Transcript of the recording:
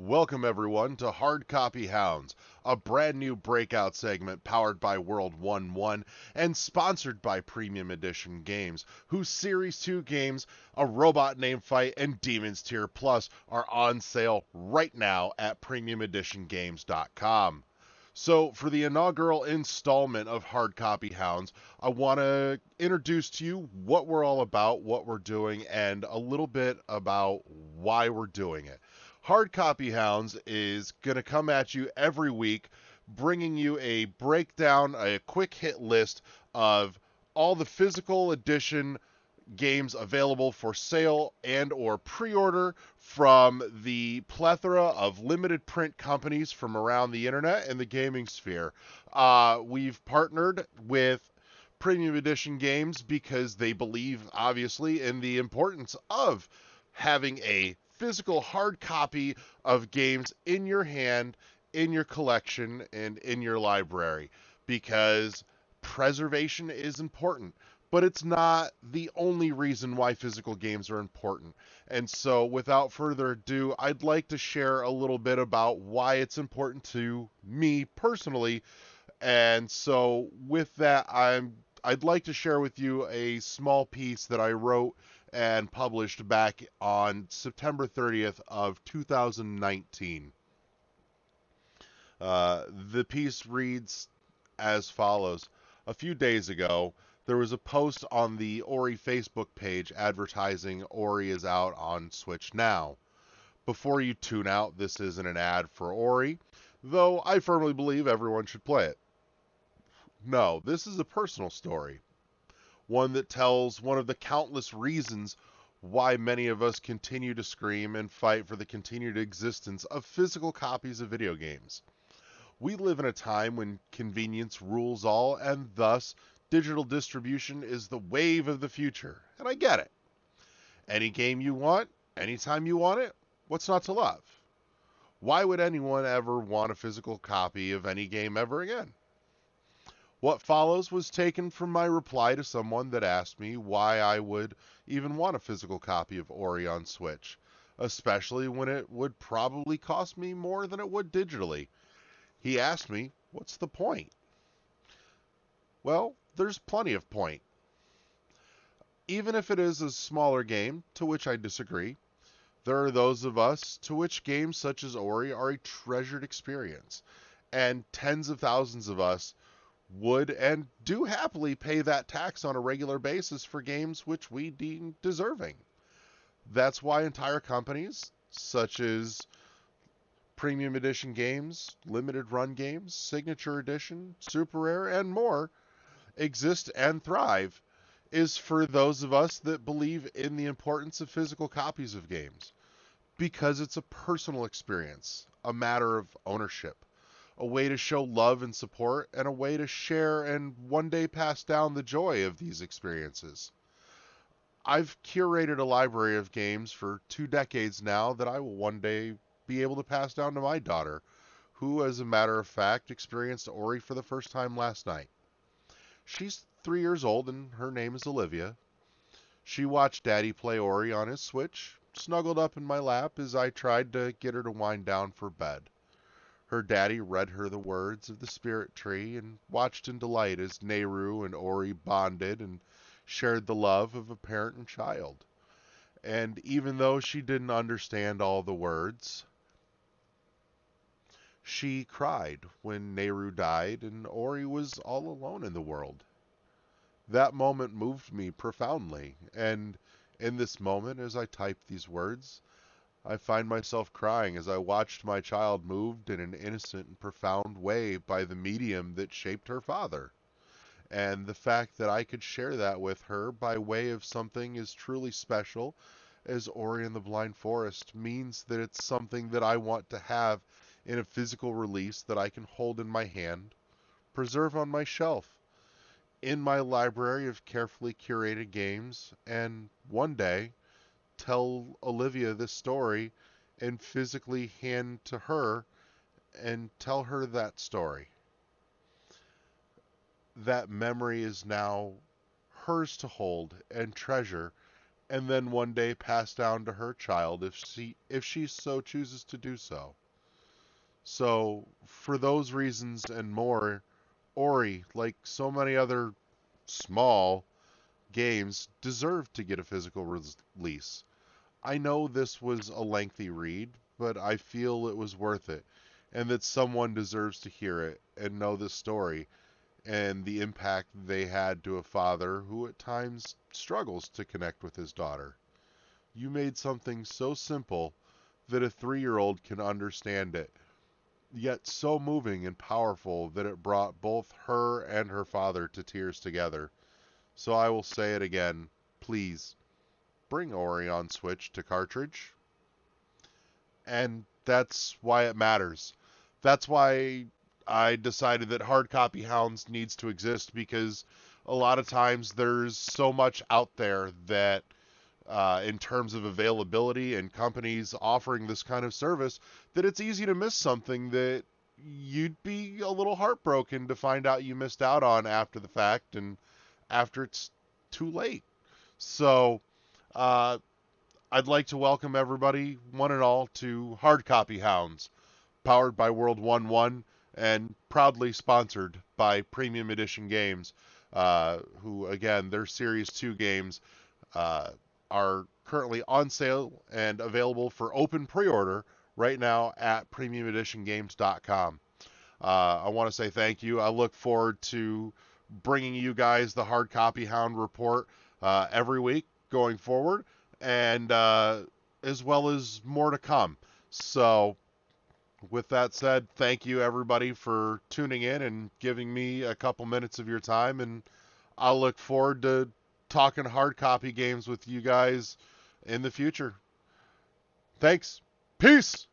Welcome, everyone, to Hard Copy Hounds, a brand new breakout segment powered by World 1-1 and sponsored by Premium Edition Games, whose Series 2 games, A Robot Named Fight and Demons Tier Plus, are on sale right now at premiumeditiongames.com. So, for the inaugural installment of Hard Copy Hounds, I want to introduce to you what we're all about, what we're doing, and a little bit about why we're doing it. Hard Copy Hounds is going to come at you every week, bringing you a breakdown, a quick hit list of all the physical edition games available for sale and or pre-order from the plethora of limited print companies from around the internet and the gaming sphere. We've partnered with Premium Edition Games because they believe, obviously, in the importance of having a physical hard copy of games in your hand, in your collection, and in your library, because preservation is important, but it's not the only reason why physical games are important. And so, without further ado, I'd like to share a little bit about why it's important to me personally. And so, with that, I'd like to share with you a small piece that I wrote and published back on September 30th of 2019. The piece reads as follows. A few days ago, there was a post on the Ori Facebook page advertising Ori is out on Switch now. Before you tune out, this isn't an ad for Ori, though I firmly believe everyone should play it. No, this is a personal story, one that tells one of the countless reasons why many of us continue to scream and fight for the continued existence of physical copies of video games. We live in a time when convenience rules all, and thus digital distribution is the wave of the future. And I get it. Any game you want, anytime you want it, what's not to love? Why would anyone ever want a physical copy of any game ever again? What follows was taken from my reply to someone that asked me why I would even want a physical copy of Ori on Switch, especially when it would probably cost me more than it would digitally. He asked me, what's the point? Well, there's plenty of point. Even if it is a smaller game, to which I disagree, there are those of us to which games such as Ori are a treasured experience, and tens of thousands of us would and do happily pay that tax on a regular basis for games which we deem deserving. That's why entire companies, such as Premium Edition Games, Limited Run Games, Signature Edition, Super Rare, and more, exist and thrive, is for those of us that believe in the importance of physical copies of games, because it's a personal experience, a matter of ownership, a way to show love and support, and a way to share and one day pass down the joy of these experiences. I've curated a library of games for 2 decades now that I will one day be able to pass down to my daughter, who, as a matter of fact, experienced Ori for the first time last night. She's 3 years old and her name is Olivia. She watched Daddy play Ori on his Switch, snuggled up in my lap as I tried to get her to wind down for bed. Her daddy read her the words of the spirit tree and watched in delight as Nehru and Ori bonded and shared the love of a parent and child. And even though she didn't understand all the words, she cried when Nehru died and Ori was all alone in the world. That moment moved me profoundly, and in this moment, as I typed these words, I find myself crying as I watched my child moved in an innocent and profound way by the medium that shaped her father. And the fact that I could share that with her by way of something as truly special as Ori and the Blind Forest means that it's something that I want to have in a physical release that I can hold in my hand, preserve on my shelf, in my library of carefully curated games, and one day tell Olivia this story and physically hand to her and tell her that story. That memory is now hers to hold and treasure and then one day pass down to her child if she so chooses to do so. So, for those reasons and more, Ori, like so many other small games, deserve to get a physical release. I know this was a lengthy read, but I feel it was worth it, and that someone deserves to hear it and know this story and the impact they had to a father who at times struggles to connect with his daughter. You made something so simple that a 3-year-old can understand it, yet so moving and powerful that it brought both her and her father to tears together. So I will say it again, please bring Ori on Switch to cartridge. And that's why it matters. That's why I decided that hard copy Hounds needs to exist, because a lot of times there's so much out there that in terms of availability and companies offering this kind of service, that it's easy to miss something that you'd be a little heartbroken to find out you missed out on after the fact and after it's too late. So, uh, I'd like to welcome everybody, one and all, to Hard Copy Hounds, powered by World 1-1 and proudly sponsored by Premium Edition Games, who, again, their Series 2 games uh, are currently on sale and available for open pre-order right now at premiumeditiongames.com. I want to say thank you. I look forward to bringing you guys the Hard Copy Hound report every week going forward, and as well as more to come. So, with that said, thank you everybody for tuning in and giving me a couple minutes of your time, and I'll look forward to talking hard copy games with you guys in the future. Thanks. Peace.